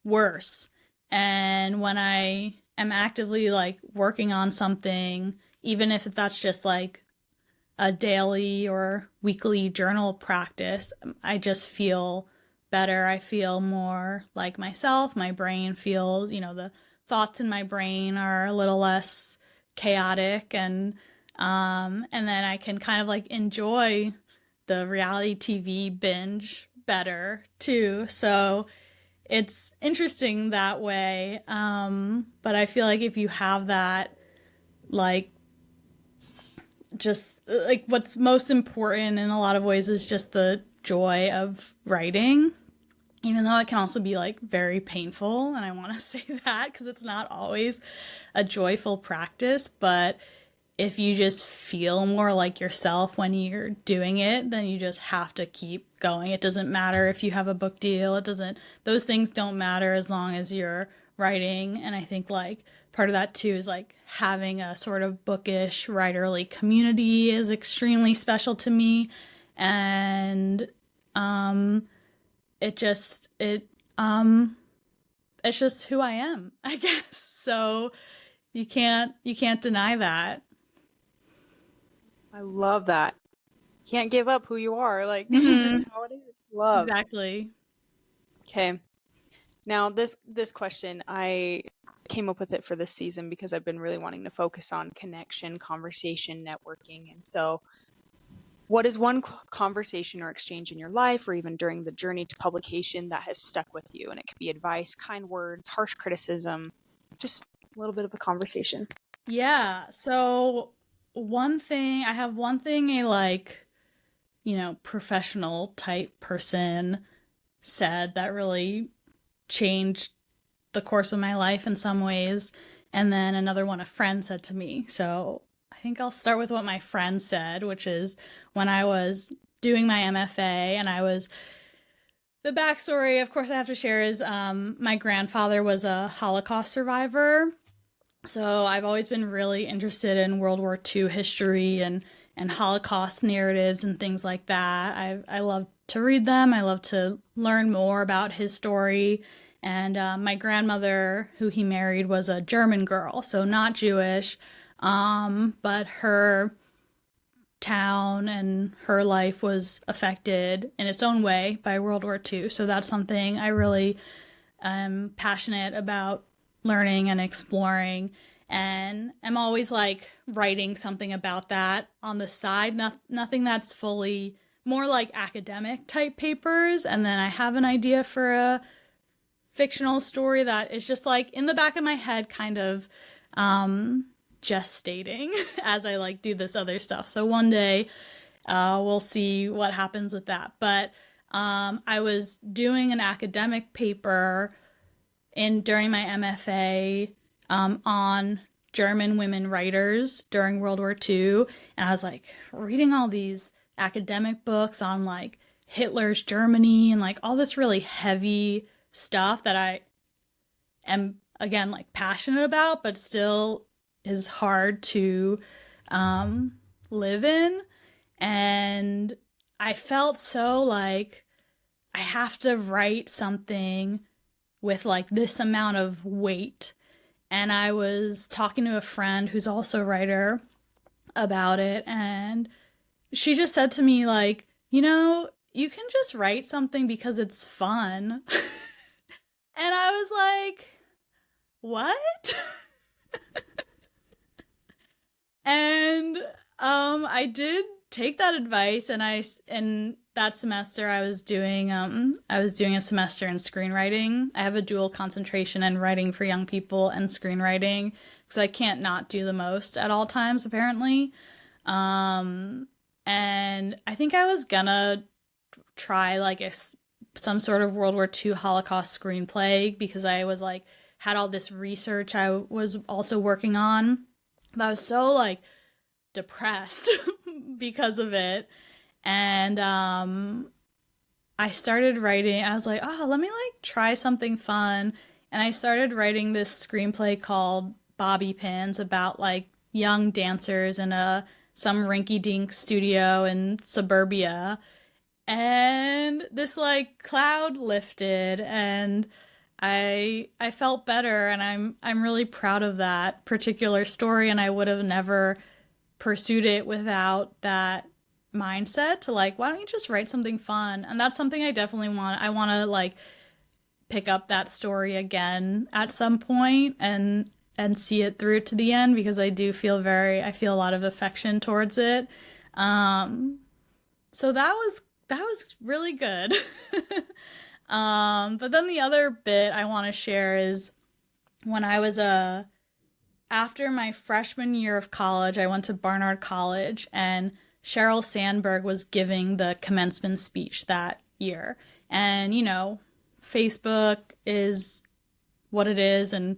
worse. And when I am actively like working on something, even if that's just like a daily or weekly journal practice, I just feel better. I feel more like myself. My brain feels, the thoughts in my brain are a little less chaotic, and then I can kind of like enjoy the reality TV binge better too. So it's interesting that way. But I feel like if you have that, like, just like what's most important in a lot of ways is just the joy of writing, even though it can also be like very painful. And I want to say that because it's not always a joyful practice. But if you just feel more like yourself when you're doing it, then you just have to keep going. It doesn't matter if you have a book deal. Those things don't matter as long as you're writing. And I think like part of that too is like having a sort of bookish writerly community is extremely special to me. And um it just it's just who I am, I guess. So you can't deny that. I love that. Can't give up who you are. Like, Mm-hmm. just how it is. Love. Exactly. Okay. Now, this question, I came up with it for this season because I've been really wanting to focus on connection, conversation, networking. And so, what is one conversation or exchange in your life or even during the journey to publication that has stuck with you? And it could be advice, kind words, harsh criticism, just a little bit of a conversation. Yeah. So I have one thing a like, professional type person said that really changed the course of my life in some ways. And then another one a friend said to me. So I think I'll start with what my friend said, which is when I was doing my MFA, and the backstory, of course, I have to share is my grandfather was a Holocaust survivor. So I've always been really interested in World War II history and Holocaust narratives and things like that. I love to read them. I love to learn more about his story. And my grandmother, who he married, was a German girl, so not Jewish, but her town and her life was affected in its own way by World War II. So that's something I really am passionate about learning and exploring. And I'm always like writing something about that on the side, nothing that's fully more like academic type papers. And then I have an idea for a fictional story that is just like in the back of my head, kind of gestating as I like do this other stuff. So one day we'll see what happens with that. But I was doing an academic paper during my MFA on German women writers during World War II, and I was like reading all these academic books on like Hitler's Germany and like all this really heavy stuff that I am again like passionate about, but still is hard to live in. And I felt so like I have to write something with like this amount of weight. And I was talking to a friend who's also a writer about it, and she just said to me like, you can just write something because it's fun. And I was like, what? And I did take that advice, and in that semester I was doing a semester in screenwriting. I have a dual concentration in writing for young people and screenwriting because I can't not do the most at all times apparently. And I think I was gonna try like some sort of World War II Holocaust screenplay because I was like had all this research I was also working on, but I was so like depressed because of it. And I started writing. I was like, oh, let me like try something fun. And I started writing this screenplay called Bobby Pins about like young dancers in some rinky-dink studio in suburbia. And this like cloud lifted, and I felt better, and I'm really proud of that particular story, and I would have never pursued it without that mindset to like, why don't you just write something fun? And that's something I definitely want to like pick up that story again at some point and see it through to the end, because I feel a lot of affection towards it. So that was really good. But then the other bit I want to share is when I was after my freshman year of college, I went to Barnard College, and Sheryl Sandberg was giving the commencement speech that year. And, Facebook is what it is, and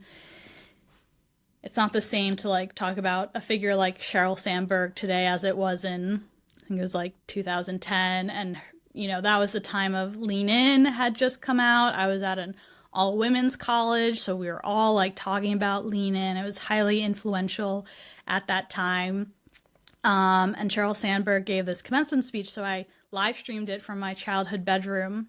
it's not the same to like talk about a figure like Sheryl Sandberg today as it was in, I think it was like 2010. And, that was the time of Lean In had just come out. I was at an all women's college, so we were all like talking about Lean In. It was highly influential at that time. And Sheryl Sandberg gave this commencement speech, so I live streamed it from my childhood bedroom.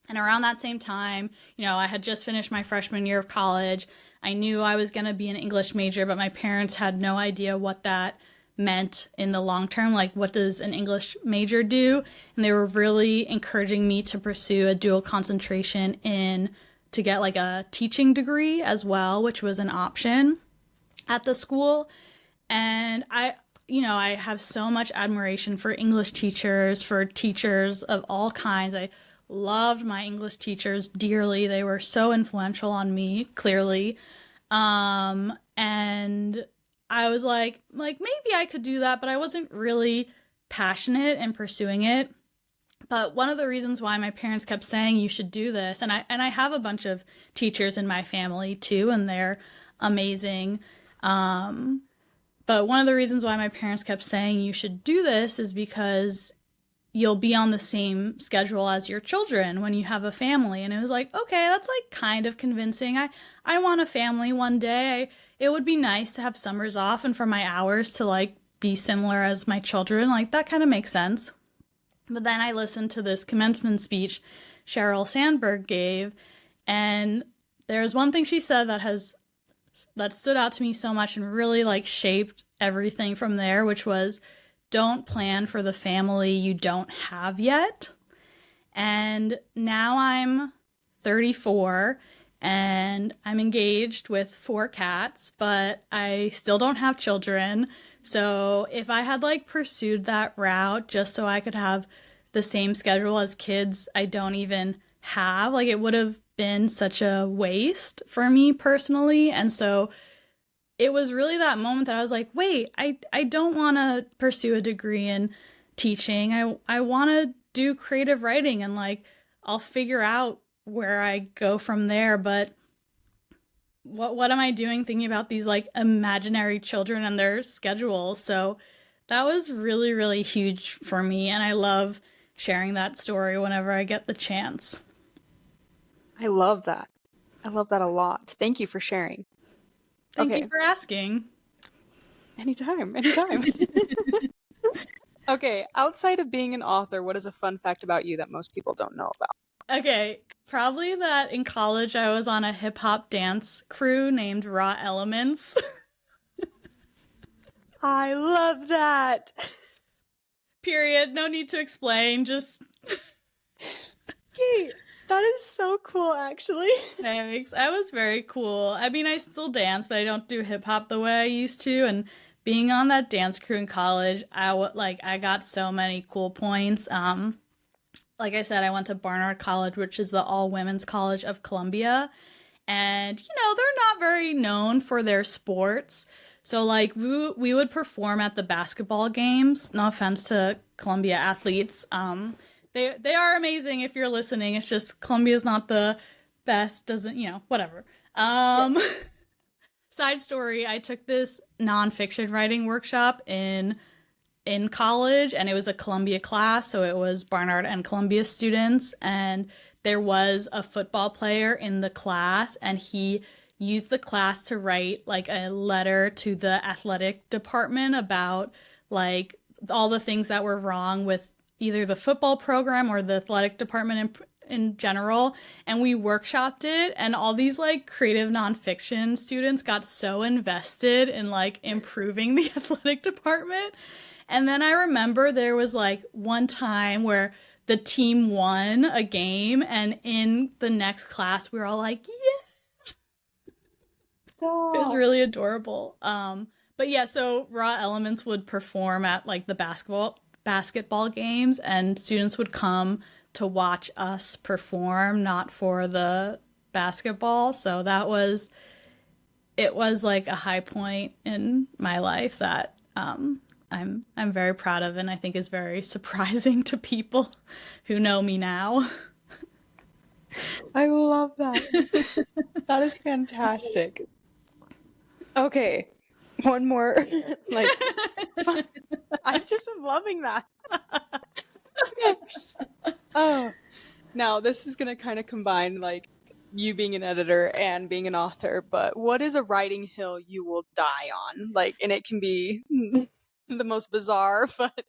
And around that same time, I had just finished my freshman year of college. I knew I was going to be an English major, but my parents had no idea what that meant in the long term. Like, what does an English major do? And they were really encouraging me to pursue a dual concentration to get like a teaching degree as well, which was an option at the school. And I have so much admiration for English teachers, for teachers of all kinds. I loved my English teachers dearly. They were so influential on me, clearly. And I was like maybe I could do that, but I wasn't really passionate in pursuing it. But one of the reasons why my parents kept saying you should do this, and I have a bunch of teachers in my family too, and they're amazing. But one of the reasons why my parents kept saying you should do this is because you'll be on the same schedule as your children when you have a family. And it was like, okay, that's like kind of convincing. I want a family one day. It would be nice to have summers off and for my hours to like be similar as my children. Like that kind of makes sense. But then I listened to this commencement speech Sheryl Sandberg gave, and there's one thing she said that stood out to me so much and really like shaped everything from there, which was don't plan for the family you don't have yet. And now I'm 34 and I'm engaged with 4 cats, but I still don't have children. So if I had like pursued that route just so I could have the same schedule as kids I don't even have, like it would have been such a waste for me personally. And so it was really that moment that I was like, wait, I don't want to pursue a degree in teaching. I want to do creative writing and like I'll figure out where I go from there. But what am I doing thinking about these like imaginary children and their schedules? So that was really, really huge for me. And I love sharing that story whenever I get the chance. I love that. I love that a lot. Thank you for sharing. Thank Okay. you for asking. Anytime. Okay, outside of being an author, what is a fun fact about you that most people don't know about? Okay, probably that in college I was on a hip hop dance crew named Raw Elements. I love that. Period. No need to explain. Just Hey, that is so cool, actually. thanks. I was very cool. I mean, I still dance, but I don't do hip hop the way I used to. And being on that dance crew in college, I got so many cool points. Like I said, I went to Barnard College, which is the all women's college of Columbia. And, they're not very known for their sports. So, like, we would perform at the basketball games. No offense to Columbia athletes. They are amazing if you're listening. It's just Columbia's not the best, doesn't, whatever. Yeah. Side story, I took this nonfiction writing workshop in college, and it was a Columbia class, so it was Barnard and Columbia students, and there was a football player in the class, and he used the class to write like a letter to the athletic department about like all the things that were wrong with either the football program or the athletic department in general. And we workshopped it, and all these like creative nonfiction students got so invested in like improving the athletic department. And then I remember there was like one time where the team won a game, and in the next class we were all like, yes. Oh. It was really adorable. But yeah, so Raw Elements would perform at like the basketball games, and students would come to watch us perform, not for the basketball. So it was like a high point in my life that I'm very proud of, and I think is very surprising to people who know me now. I love that. That is fantastic. Okay, one more. Like, I just am loving that. Okay. Oh, now this is gonna kind of combine like you being an editor and being an author, but what is a writing hill you will die on? Like, and it can be the most bizarre, but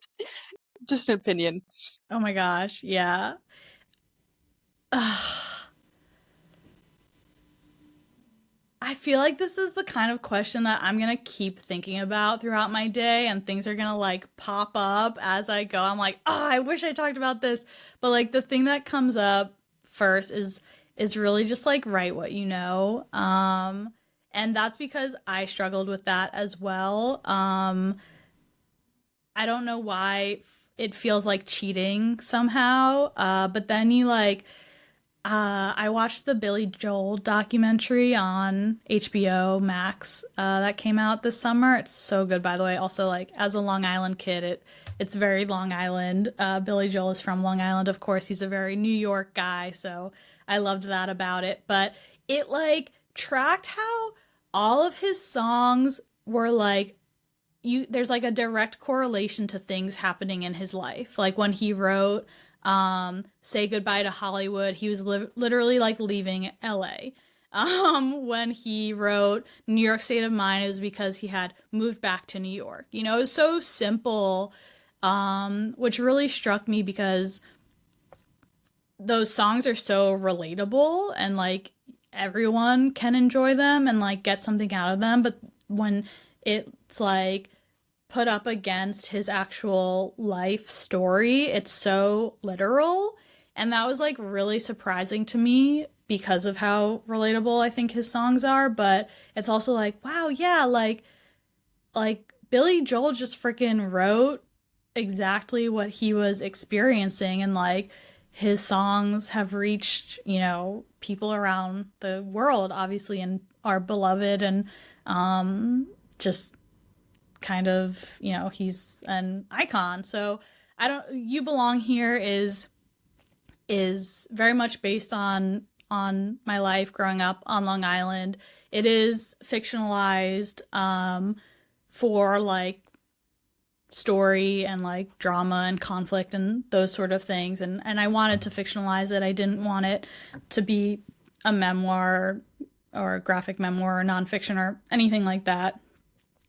just an opinion. Oh my gosh, yeah. I feel like this is the kind of question that I'm gonna keep thinking about throughout my day, and things are gonna like pop up as I go. I'm like, oh, I wish I talked about this. But like the thing that comes up first is really just like write what you know. And that's because I struggled with that as well. I don't know why it feels like cheating somehow. But then you like I watched the Billy Joel documentary on HBO Max that came out this summer. It's so good, by the way. Also, like as a Long Island kid, it's very Long Island. Billy Joel is from Long Island, of course. He's a very New York guy, so I loved that about it. But it like tracked how all of his songs were like there's like a direct correlation to things happening in his life. Like when he wrote Say Goodbye to Hollywood, he was literally like leaving LA. When he wrote New York State of Mind, it was because he had moved back to New York. You know, it was so simple, which really struck me because those songs are so relatable and like everyone can enjoy them and like get something out of them. But when it's like put up against his actual life story, it's so literal. And that was like really surprising to me because of how relatable I think his songs are. But it's also like, wow, yeah, like Billy Joel just freaking wrote exactly what he was experiencing, and like his songs have reached, you know, people around the world obviously and are beloved, and just kind of, you know, he's an icon. So I don't You Belong Here is very much based on my life growing up on Long Island. It is fictionalized for like story and like drama and conflict and those sort of things, and I wanted to fictionalize it. I didn't want it to be a memoir or a graphic memoir or nonfiction or anything like that.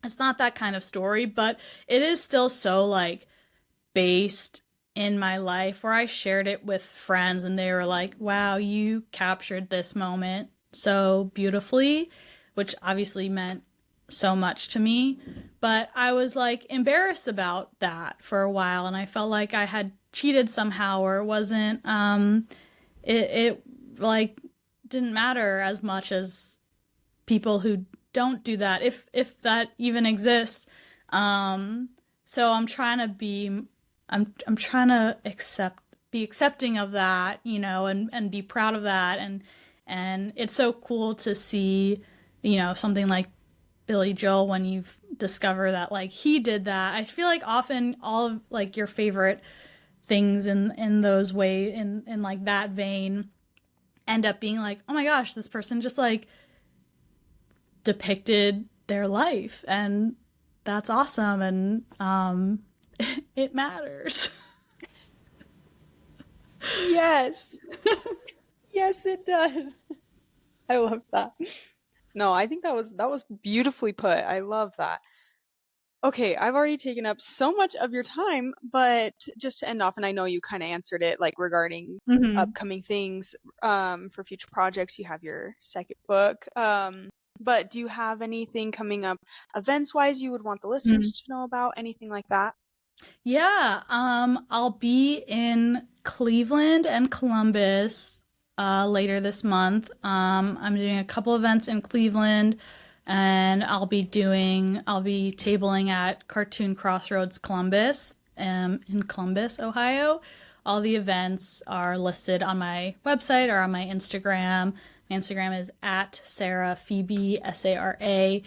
It's not that kind of story, but it is still so like based in my life, where I shared it with friends and they were like, wow, you captured this moment so beautifully, which obviously meant so much to me. But I was like embarrassed about that for a while, and I felt like I had cheated somehow, or it wasn't, it like didn't matter as much as people who don't do that, if that even exists. Um, so I'm trying to be, I'm trying to be accepting of that, you know, and be proud of that, and it's so cool to see, you know, something like Billy Joel, when you discover that like he did that. I feel like often all of like your favorite things in those way in like that vein end up being like, oh my gosh, this person just like depicted their life, and that's awesome, and it matters. Yes. Yes, it does. I love that. No, I think that was beautifully put. I love that. Okay, I've already taken up so much of your time, but just to end off, and I know you kind of answered it, like regarding Mm-hmm. upcoming things for future projects. You have your second book. But do you have anything coming up events wise you would want the listeners to know about? Anything like that? Yeah, I'll be in Cleveland and Columbus later this month. I'm doing a couple events in Cleveland, and I'll be tabling at Cartoon Crossroads Columbus, in Columbus, Ohio. All the events are listed on my website or on my Instagram. My Instagram is at Sara Phoebe, SaraPhoebe.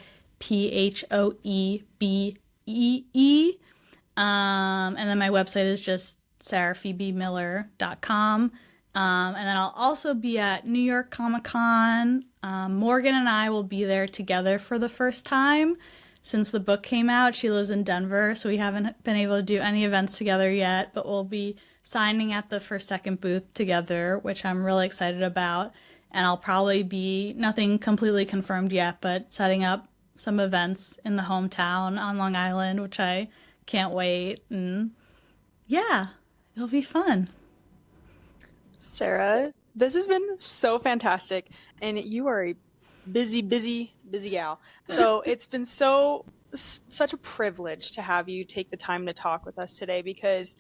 And then my website is just saraphoebemiller.com. And then I'll also be at New York Comic Con. Morgan and I will be there together for the first time since the book came out. She lives in Denver, so we haven't been able to do any events together yet, but we'll be signing at the first second booth together, which I'm really excited about. And I'll probably be, nothing completely confirmed yet, but setting up some events in the hometown on Long Island, which I can't wait. And yeah, it'll be fun. Sarah, this has been so fantastic, and you are a busy, busy, busy gal. So it's been such a privilege to have you take the time to talk with us today because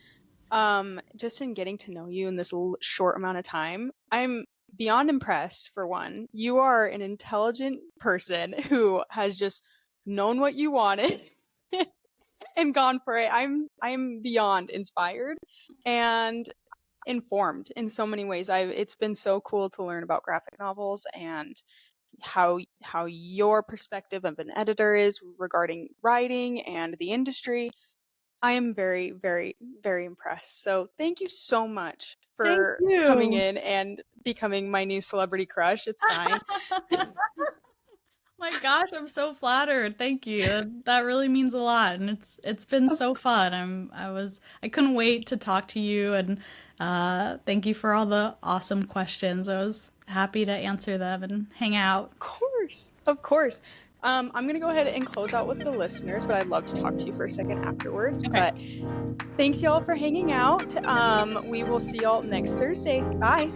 just in getting to know you in this short amount of time, I'm beyond impressed for one. You are an intelligent person who has just known what you wanted and gone for it. I'm beyond inspired and informed in so many ways. It's been so cool to learn about graphic novels and how your perspective of an editor is regarding writing and the industry. I am very, very, very impressed. So thank you so much Thank for coming you. in and becoming my new celebrity crush. It's fine. My gosh, I'm so flattered. Thank you. That really means a lot, and it's been Of, so fun. I couldn't wait to talk to you, and thank you for all the awesome questions. I was happy to answer them and hang out. of course. Of course. I'm going to go ahead and close out with the listeners, but I'd love to talk to you for a second afterwards. Okay. But thanks, y'all, for hanging out. We will see y'all next Thursday. Bye.